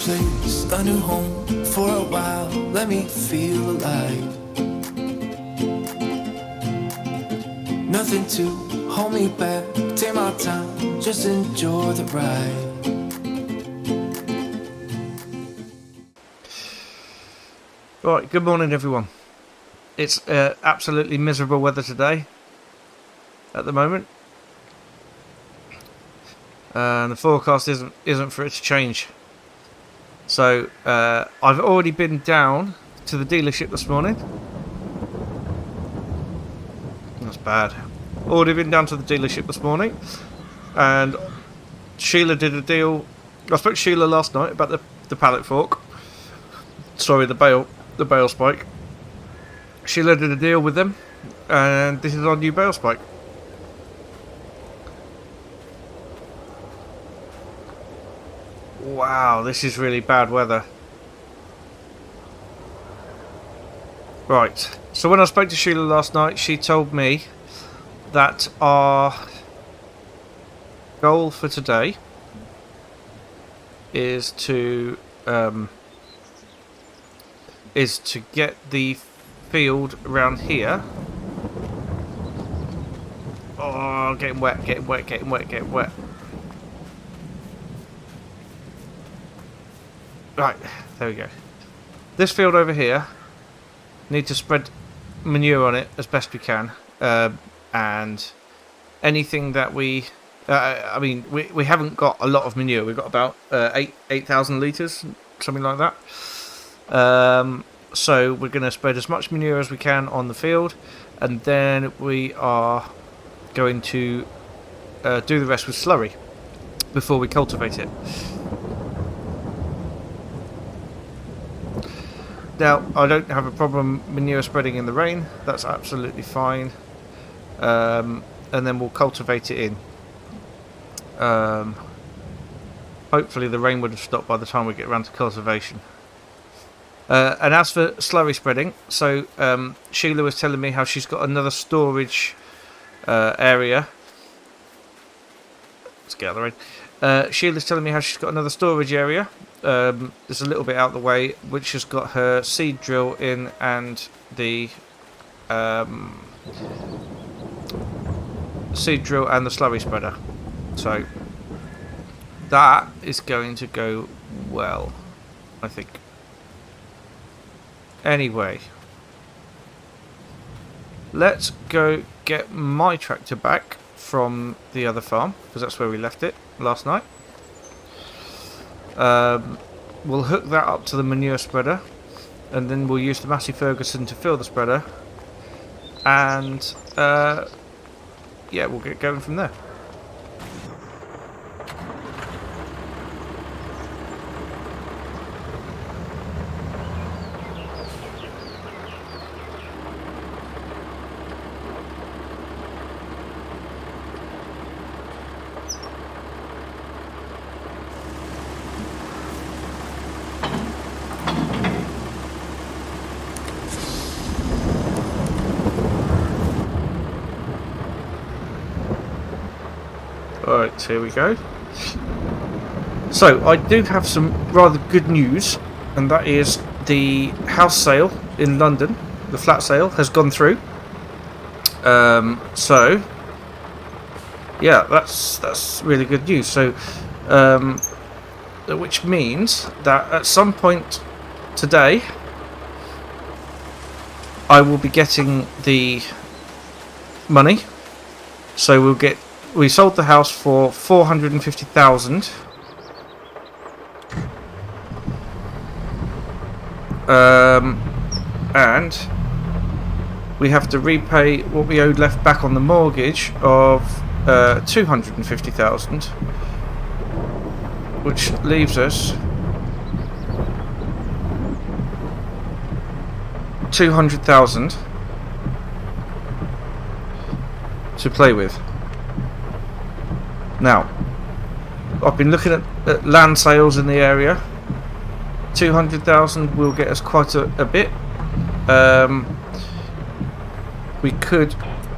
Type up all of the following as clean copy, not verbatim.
place, a new home for a while. Let me feel alive. Nothing to hold me back. Take my time, just enjoy the ride. Right, good morning everyone. It's absolutely miserable weather today at the moment. And the forecast isn't for it to change. So I've already been down to the dealership this morning. That's bad. Already been down to the dealership this morning, and Sheila did a deal. I spoke to Sheila last night about the pallet fork. Sorry, the bale spike. Sheila did a deal with them, and this is our new bale spike. Wow, this is really bad weather. Right, so when I spoke to Sheila last night, she told me that our goal for today is to get the field around here. Oh, getting wet. Right, there we go. This field over here, need to spread manure on it as best we can, and anything that we haven't got a lot of manure. We've got about 8,000 litres, something like that. So we're going to spread as much manure as we can on the field, and then we are going to do the rest with slurry before we cultivate it. Now, I don't have a problem manure spreading in the rain. That's absolutely fine. And then we'll cultivate it in. Hopefully the rain would have stopped by the time we get around to cultivation. And as for slurry spreading, so Sheila was telling me how she's got another storage area. Let's get out of the rain. Sheila's telling me how she's got another storage area. There's a little bit out the way, which has got her seed drill in and the seed drill and the slurry spreader. So that is going to go well, I think. Anyway, let's go get my tractor back from the other farm, because that's where we left it last night. We'll hook that up to the manure spreader, and then we'll use the Massey Ferguson to fill the spreader, and yeah, we'll get going from there. Alright, here we go. So, I do have some rather good news, and that is the house sale in London, the flat sale, has gone through. So, yeah, that's really good news. So, which means that at some point today, I will be getting the money. So we sold the house for 450,000. And we have to repay what we owed left back on the mortgage of 250,000, which leaves us 200,000 to play with. Now, I've been looking at land sales in the area. 200,000 will get us quite a bit. We could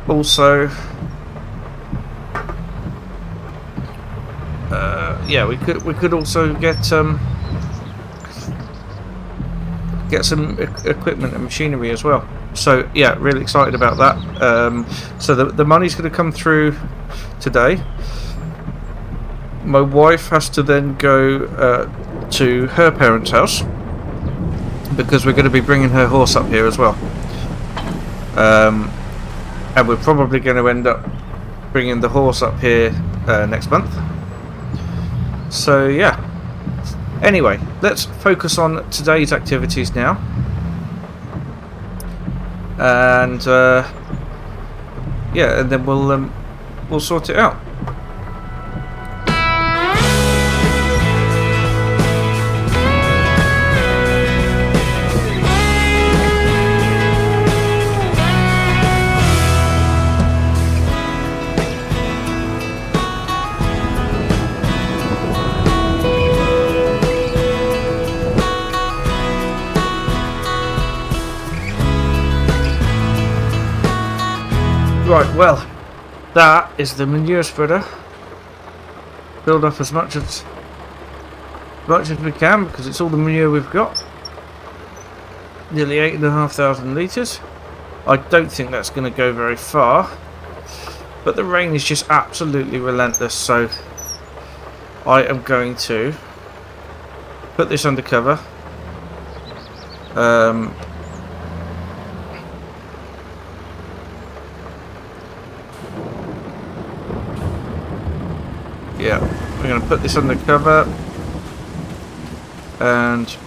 also, yeah, we could also get get some equipment and machinery as well. So yeah, really excited about that. So the money's going to come through today. My wife has to then go to her parents' house because we're going to be bringing her horse up here as well. And we're probably going to end up bringing the horse up here next month. So yeah. Anyway, let's focus on today's activities now. And yeah, and then we'll sort it out. Right, well, that is the manure spreader. Build up as much as we can because it's all the manure we've got. Nearly 8,500 litres. I don't think that's going to go very far, but the rain is just absolutely relentless, so I am going to put this under cover. Yeah, we're going to put this under cover and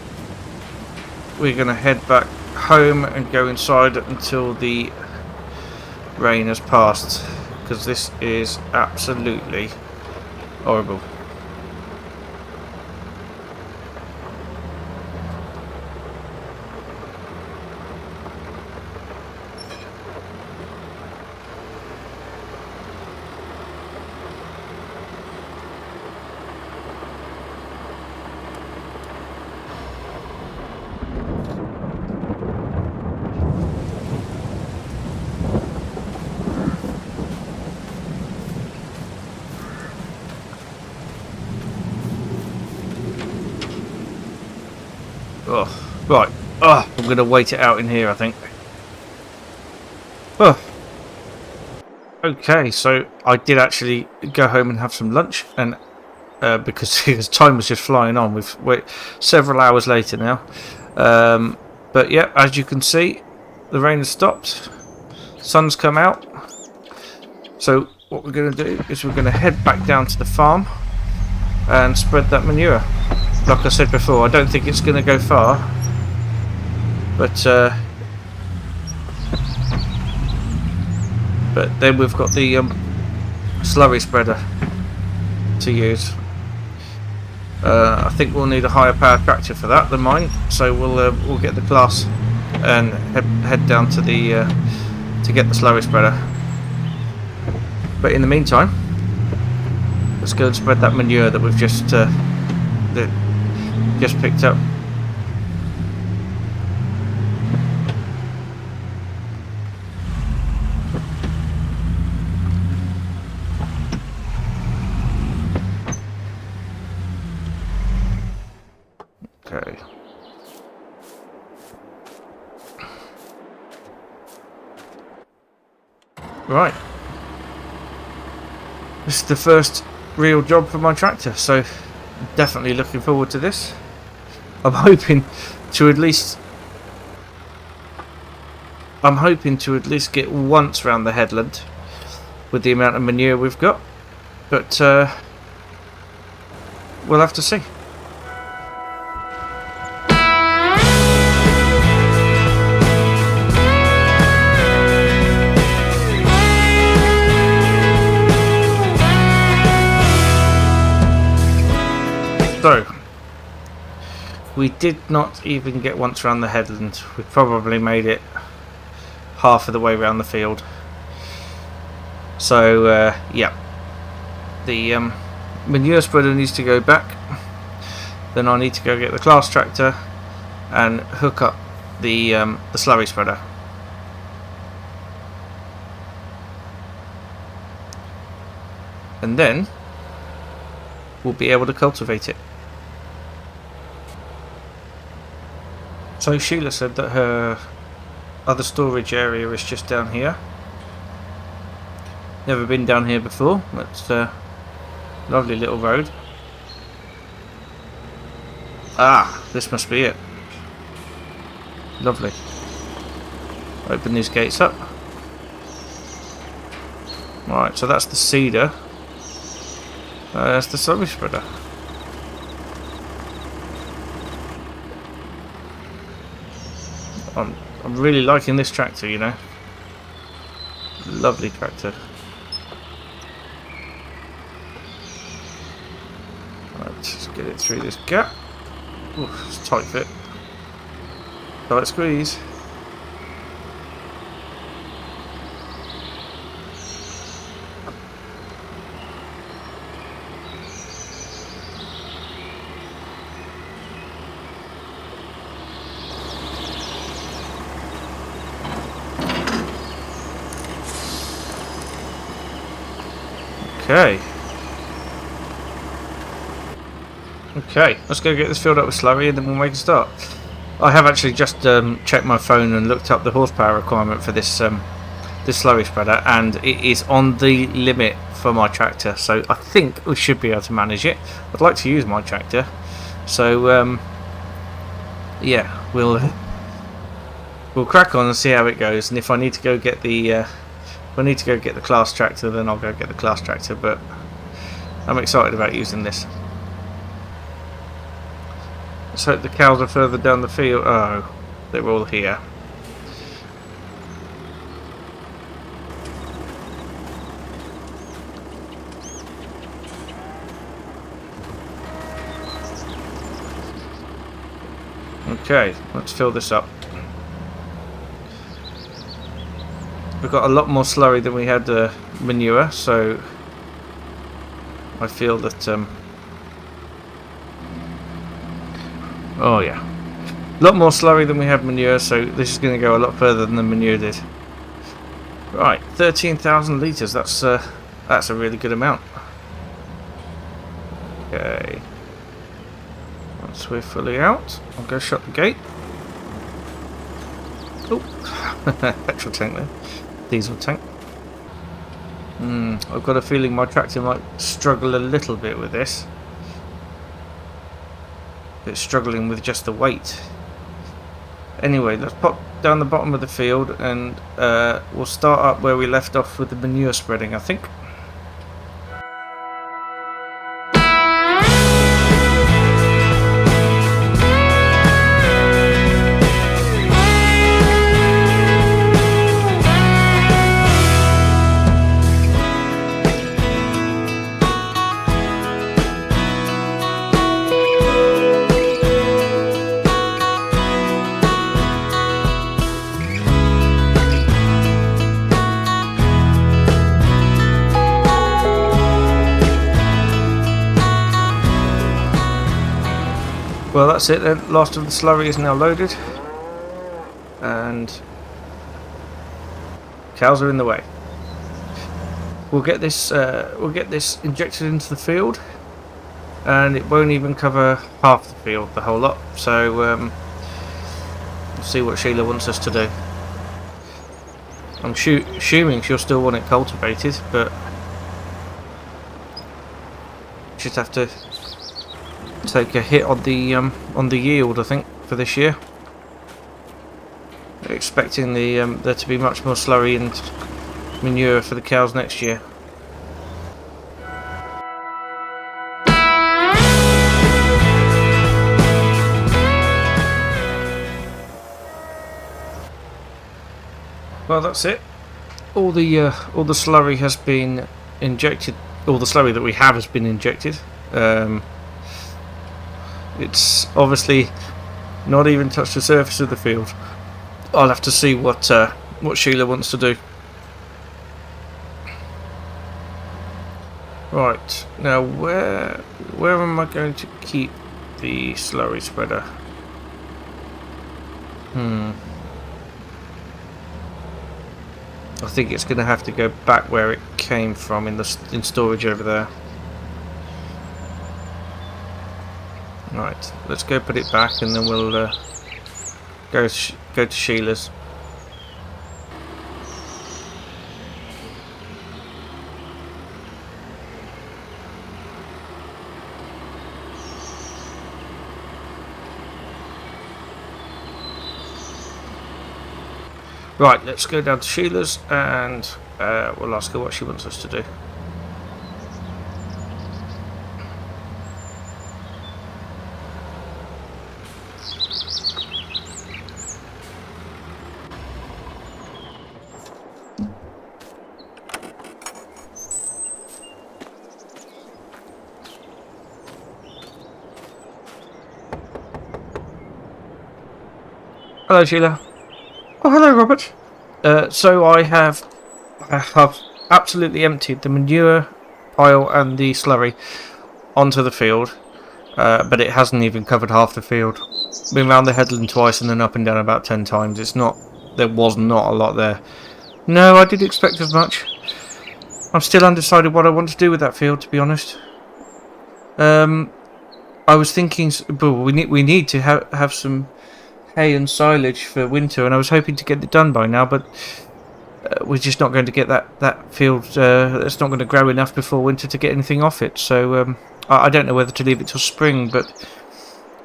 we're going to head back home and go inside until the rain has passed, because this is absolutely horrible. Oh, right. Oh, I'm going to wait it out in here, I think. Oh. Okay, so I did actually go home and have some lunch, and because time was just flying on. We're several hours later now. But yeah, as you can see, the rain has stopped. Sun's come out. So what we're going to do is we're going to head back down to the farm and spread that manure. Like I said before, I don't think it's going to go far, but then we've got the slurry spreader to use. I think we'll need a higher power tractor for that than mine, so we'll get the class and head down to the to get the slurry spreader. But in the meantime, let's go and spread that manure that we've just picked up. Okay. Right. This is the first real job for my tractor, so definitely looking forward to this. I'm hoping to at least get once round the headland with the amount of manure we've got, but we'll have to see. So, we did not even get once around the headland. We probably made it half of the way around the field. So, yeah. The manure spreader needs to go back. Then I need to go get the class tractor and hook up the slurry spreader. And then we'll be able to cultivate it. So Sheila said that her other storage area is just down here. Never been down here before. That's a lovely little road. Ah, this must be it. Lovely. Open these gates up. Right, so that's the cedar. That's the slurry spreader. I'm really liking this tractor, you know. Lovely tractor. Right, let's get it through this gap. Oof, it's a tight fit. Tight squeeze. Okay. Okay, let's go get this filled up with slurry and then we'll make a start. I have actually just checked my phone and looked up the horsepower requirement for this this slurry spreader, and it is on the limit for my tractor, so I think we should be able to manage it. I'd like to use my tractor, so yeah, we'll crack on and see how it goes, and if I need to go get the class tractor, then I'll go get the class tractor, but I'm excited about using this. Let's hope the cows are further down the field. Oh, they're all here. Okay, let's fill this up. We've got a lot more slurry than we had manure, so I feel that oh yeah, a lot more slurry than we had manure, so this is going to go a lot further than the manure did. Right, 13,000 litres, that's a really good amount. Okay, once we're fully out, I'll go shut the gate. Oh, petrol tank there, diesel tank. I've got a feeling my tractor might struggle a little bit with this. It's struggling with just the weight. Anyway, let's pop down the bottom of the field and we'll start up where we left off with the manure spreading, I think. Well, that's it then. Last of the slurry is now loaded, and cows are in the way. We'll get this injected into the field, and it won't even cover half the field, the whole lot. So we'll see what Sheila wants us to do. I'm assuming she'll still want it cultivated, but just have to take a hit on the yield, I think, for this year. Expecting there to be much more slurry and manure for the cows next year. Well, that's it. All the slurry has been injected. All the slurry that we have has been injected. It's obviously not even touched the surface of the field. I'll have to see what Sheila wants to do. Right, now where am I going to keep the slurry spreader? I think it's going to have to go back where it came from in storage over there. Right, let's go put it back, and then we'll go to Sheila's. Right, let's go down to Sheila's and we'll ask her what she wants us to do. Hello, Sheila. Oh, hello, Robert. So I have absolutely emptied the manure pile and the slurry onto the field, but it hasn't even covered half the field. Been round the headland twice and then up and down about 10 times. There was not a lot there. No, I did expect as much. I'm still undecided what I want to do with that field, to be honest. I was thinking, well, we need to have some hay and silage for winter, and I was hoping to get it done by now, but we're just not going to get that field. It's not going to grow enough before winter to get anything off it. So I don't know whether to leave it till spring, but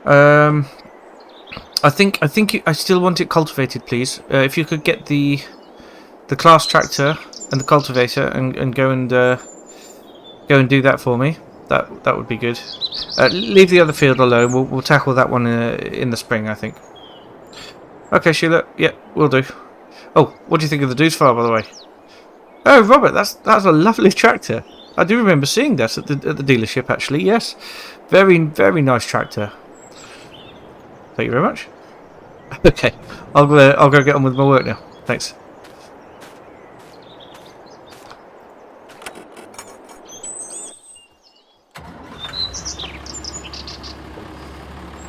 I think I still want it cultivated, please. If you could get the class tractor and the cultivator and go and do that for me, that would be good. Leave the other field alone. We'll tackle that one in the spring, I think. Okay, Sheila. Yeah, we'll do. Oh, what do you think of the Deuce File, by the way? Oh, Robert, that's a lovely tractor. I do remember seeing that at the dealership, actually. Yes, very nice tractor. Thank you very much. Okay, I'll go get on with my work now. Thanks.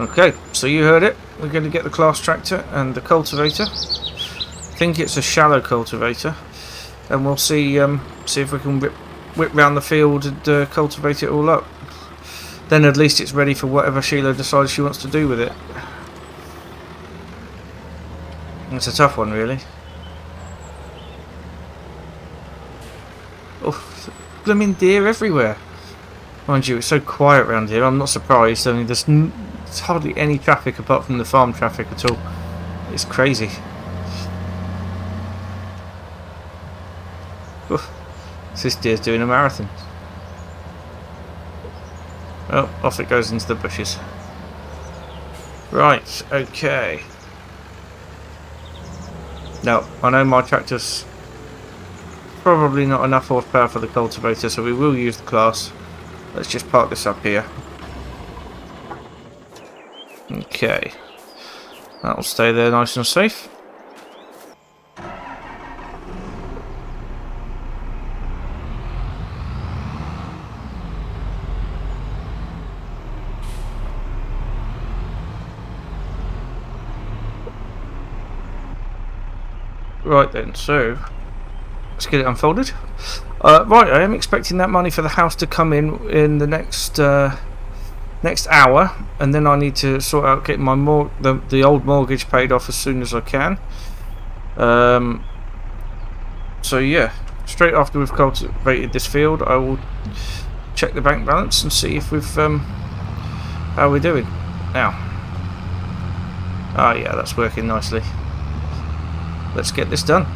Okay, so you heard it. We're going to get the class tractor and the cultivator. I think it's a shallow cultivator, and we'll see if we can whip round the field and cultivate it all up. Then at least it's ready for whatever Sheila decides she wants to do with it. It's a tough one, really. Oh, blooming deer everywhere. Mind you, it's so quiet around here. I'm not surprised. I mean, there's hardly any traffic apart from the farm traffic at all. It's crazy. Oof. This deer's doing a marathon. Oh, off it goes into the bushes. Right, okay. Now, I know my tractor's probably not enough horsepower for the cultivator, so we will use the class. Let's just park this up here. Okay. That'll stay there nice and safe. Right then, so let's get it unfolded. Right, I am expecting that money for the house to come in the next hour, and then I need to sort out getting my the old mortgage paid off as soon as I can. So yeah, straight after we've cultivated this field, I will check the bank balance and see if we've how we're doing now. Ah, yeah, that's working nicely. Let's get this done.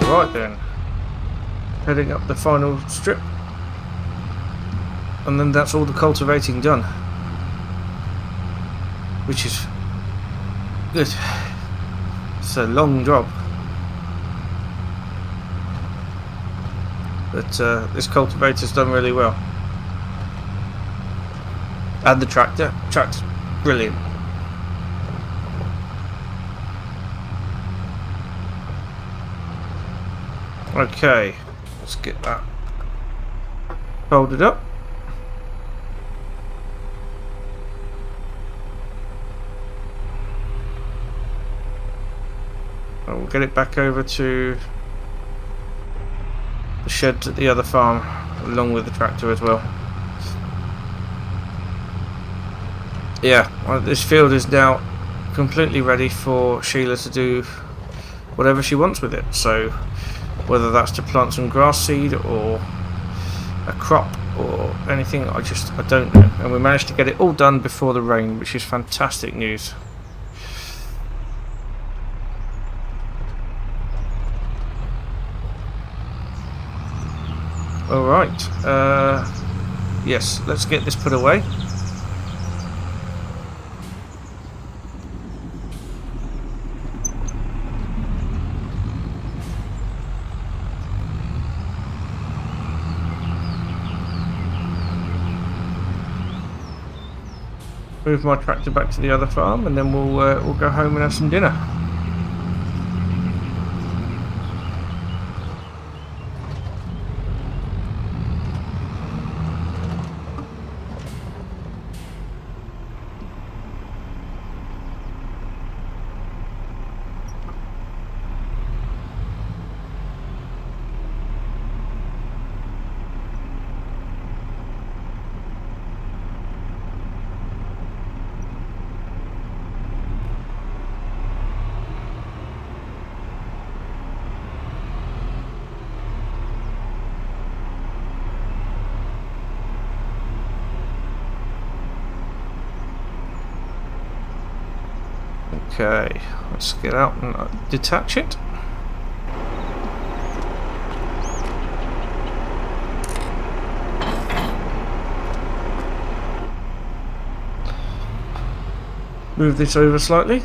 Alright then, heading up the final strip, and then that's all the cultivating done, which is good. It's a long job, but this cultivator's done really well, and the tractor's brilliant. Okay, let's get that folded up. We'll get it back over to the sheds at the other farm, along with the tractor as well. Yeah, this field is now completely ready for Sheila to do whatever she wants with it. So whether that's to plant some grass seed or a crop or anything, I don't know. And we managed to get it all done before the rain, which is fantastic news. Alright, yes, let's get this put away. Move my tractor back to the other farm, and then we'll go home and have some dinner. Okay, let's get out and detach it. Move this over slightly.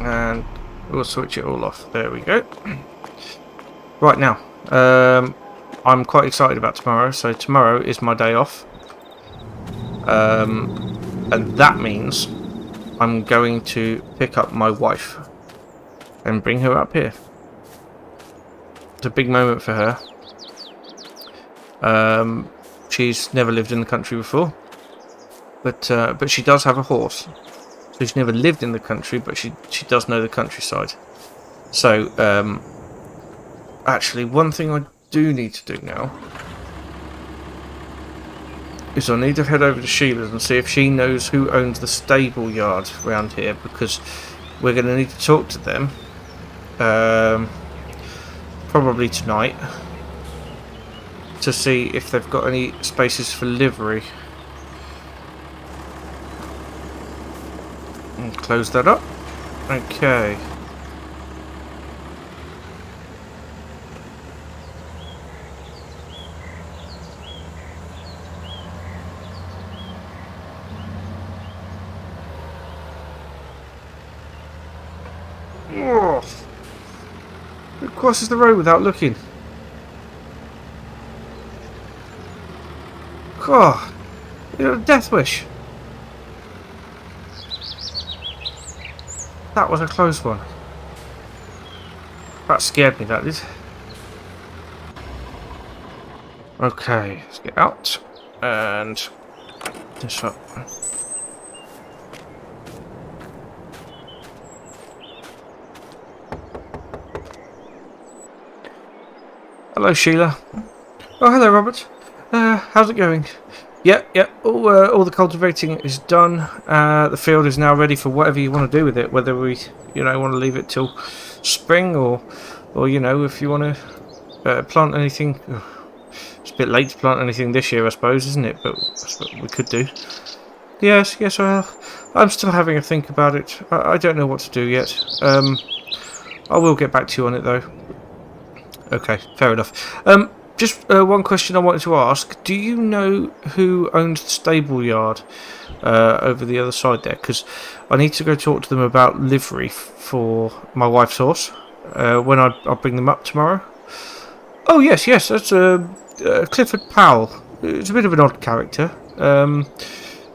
And we'll switch it all off. There we go. Right now, I'm quite excited about tomorrow. So tomorrow is my day off. And that means I'm going to pick up my wife and bring her up here. It's a big moment for her. She's never lived in the country before, but she does have a horse. So she's never lived in the country, but she does know the countryside. So actually, one thing I do need to do now is I need to head over to Sheila's and see if she knows who owns the stable yard around here, because we're going to need to talk to them. Probably tonight, to see if they've got any spaces for livery. And close that up. Okay. Oh. Who crosses the road without looking? God, you know, a death wish. That was a close one. That scared me, that did. Okay, let's get out and this up. Hello, Sheila. Oh, hello, Robert. How's it going? Yep. All the cultivating is done. The field is now ready for whatever you want to do with it. Whether we, want to leave it till spring, or if you want to plant anything. It's a bit late to plant anything this year, I suppose, isn't it? But that's what we could do. Yes. I'm still having a think about it. I don't know what to do yet. I will get back to you on it though. Okay, fair enough. Just one question I wanted to ask. Do you know who owns the stable yard over the other side there? Because I need to go talk to them about livery for my wife's horse when I'll bring them up tomorrow. Oh, yes, that's Clifford Powell. It's a bit of an odd character.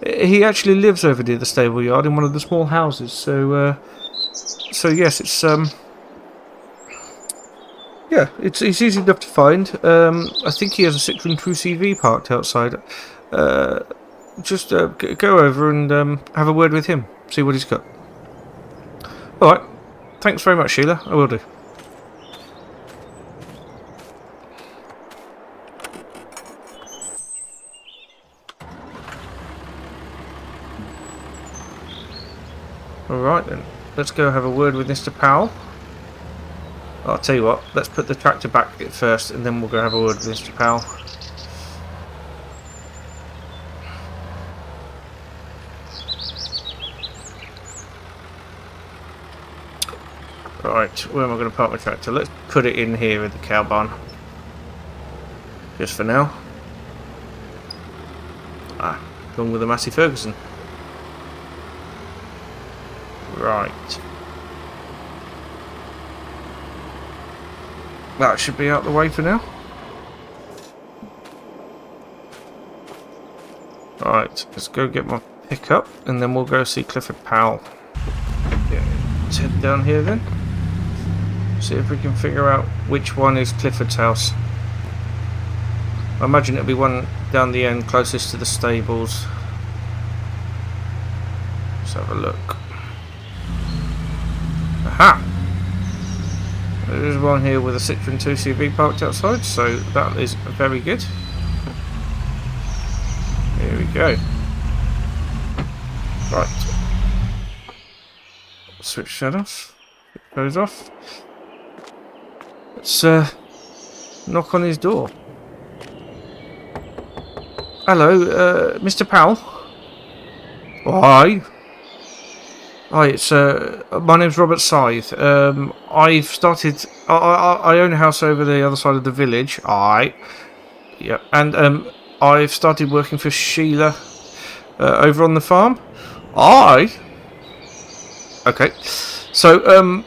He actually lives over near the stable yard in one of the small houses. So yes, it's... Yeah, it's easy enough to find. I think he has a Citroen 2CV parked outside. Just go over and have a word with him. See what he's got. Alright. Thanks very much, Sheila. I will do. Alright then. Let's go have a word with Mr. Powell. I'll tell you what. Let's put the tractor back first and then we'll go have a word with Mr. Powell. Right, where am I going to park my tractor? Let's put it in here in the cow barn. Just for now. Gone with the Massey Ferguson. Right. That should be out the way for now. Right, let's go get my pickup and then we'll go see Clifford Powell. Yeah, let's head down here then. See if we can figure out which one is Clifford's house. I imagine it'll be one down the end closest to the stables. Let's have a look. Aha! There's one here with a Citroen 2CV parked outside, so that is very good. Here we go. Right. Switch that off. It goes off. Let's knock on his door. Hello, Mr. Powell. Hi. Hi, it's my name's Robert Scythe. I've started. I own a house over the other side of the village. Yeah, and I've started working for Sheila over on the farm. Okay. So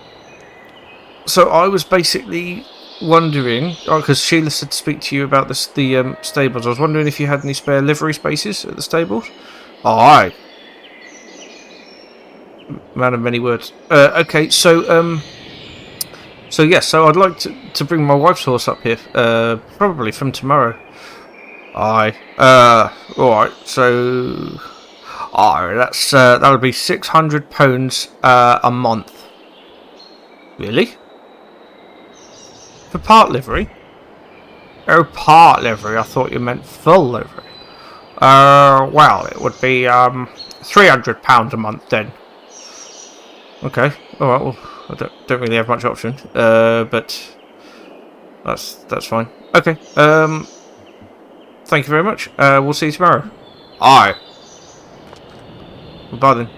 I was basically wondering, because Sheila said to speak to you about the stables. I was wondering if you had any spare livery spaces at the stables. Aye. Man of many words. Okay, so I'd like to bring my wife's horse up here, probably from tomorrow. Aye. Alright, so that would be £600 a month. Really? For part livery? Oh, part livery. I thought you meant full livery. Well, it would be £300 a month then. Okay. All right. Well, I don't really have much option. But that's fine. Okay. Thank you very much. We'll see you tomorrow. Aye. Bye then.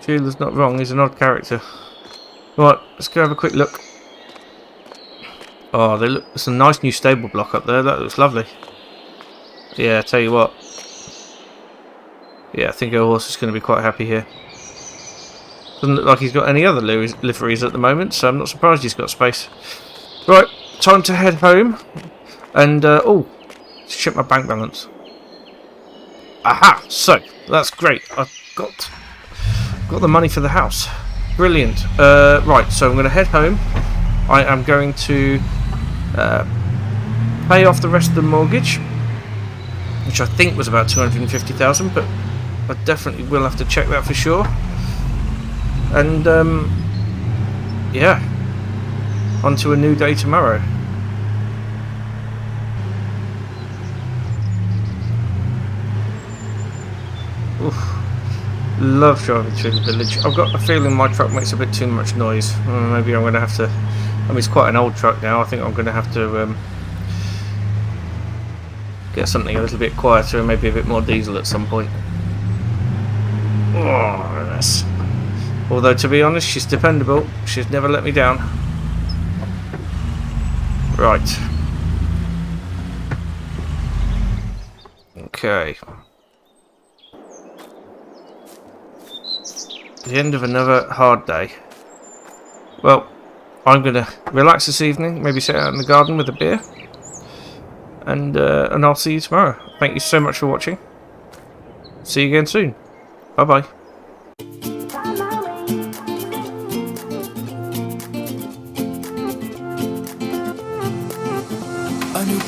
Sheila's not wrong. He's an odd character. Right. Let's go have a quick look. Oh, it's a nice new stable block up there. That looks lovely. Yeah. Tell you what. Yeah, I think our horse is going to be quite happy here. Doesn't look like he's got any other liveries at the moment, so I'm not surprised he's got space. Right, time to head home. And, check my bank balance. Aha! So, that's great. I've got the money for the house. Brilliant. Right, so I'm going to head home. I am going to pay off the rest of the mortgage, which I think was about $250,000, but I definitely will have to check that for sure. And yeah, on to a new day tomorrow. Oof. Love driving through the village. I've got a feeling my truck makes a bit too much noise. Maybe I'm going to have to. I mean, it's quite an old truck now. I think I'm going to have to get something a little bit quieter and maybe a bit more diesel at some point. Oh, yes. Although, to be honest, she's dependable. She's never let me down. Right. Okay. The end of another hard day. Well, I'm going to relax this evening, maybe sit out in the garden with a beer. And I'll see you tomorrow. Thank you so much for watching. See you again soon. Bye-bye.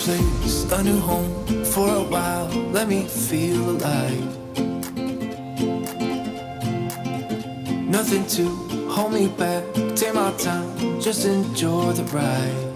place, a new home for a while. Let me feel alive. Nothing to hold me back. Take my time, just enjoy the ride.